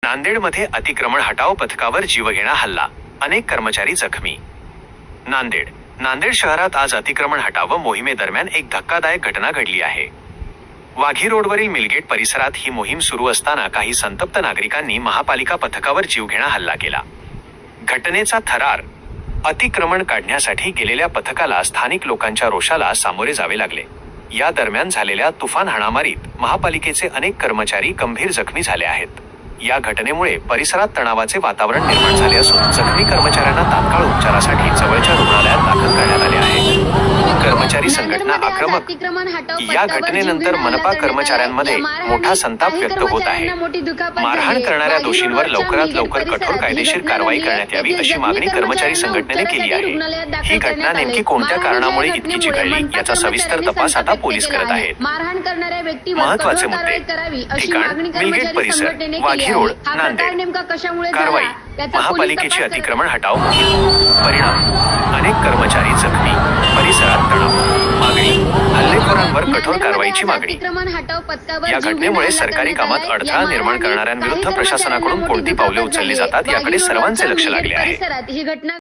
नांदेडमध्ये अतिक्रमण हटाव पथकावर जीवघेणा हल्ला, अनेक कर्मचारी जखमी. नांदेड शहरात आज अतिक्रमण हटाव मोहिमेदरम्यान एक धक्कादायक घटना घडली आहे. वाघी रोडवरील मिलगेट परिसरात ही मोहीम सुरू असताना काही संतप्त नागरिकांनी महापालिका पथकावर जीवघेणा हल्ला केला. घटनेचा थरार, अतिक्रमण काढण्यासाठी गेलेल्या पथकाला स्थानिक लोकांच्या रोषाला सामोरे जावे लागले. या दरम्यान झालेल्या तुफान हाणामारीत महापालिकेचे अनेक कर्मचारी गंभीर जखमी झाले आहेत. या घटनेमुळे परिसरात तणावाचे वातावरण निर्माण झाले असून जखमी कर्मचाऱ्यांना तात्काळ उपचारासाठी जवळच्या रुग्णालयात दाखल करण्यात आले आहे. कर्मचारी संघटना आक्रमक. या घटनेनंतर मनपा कर्मचाऱ्यांमध्ये मोठा संताप व्यक्त होत आहे. मारहाण करणाऱ्या दोषींवर लवकरात लवकर कठोर कायदेशीर कारवाई करण्यात यावी अशी मागणी कर्मचारी संघटनेने केली आहे. ही घटना नेमकी कोणत्या कारणामुळे इतकी चिघळली याचा सविस्तर तपास आता पोलीस करत आहेत. महत्त्वाचे मुद्दे: ठिकाण मिलगेट परिसर, वाघी रोड, नांदेड. कारवाई: महापालिकेची अतिक्रमण हटाव मोहीम. परिणाम: अनेक कर्मचारी जखमी, परिसरात तणाव. मागणी: हल्लेखोरांवर कठोर कारवाईची मागणी. या घटनेमुळे सरकारी कामात अडथळा निर्माण करणाऱ्यांविरुद्ध प्रशासनाकडून कोणती पावले उचलली जातात याकडे सर्वांचे लक्ष लागले आहे.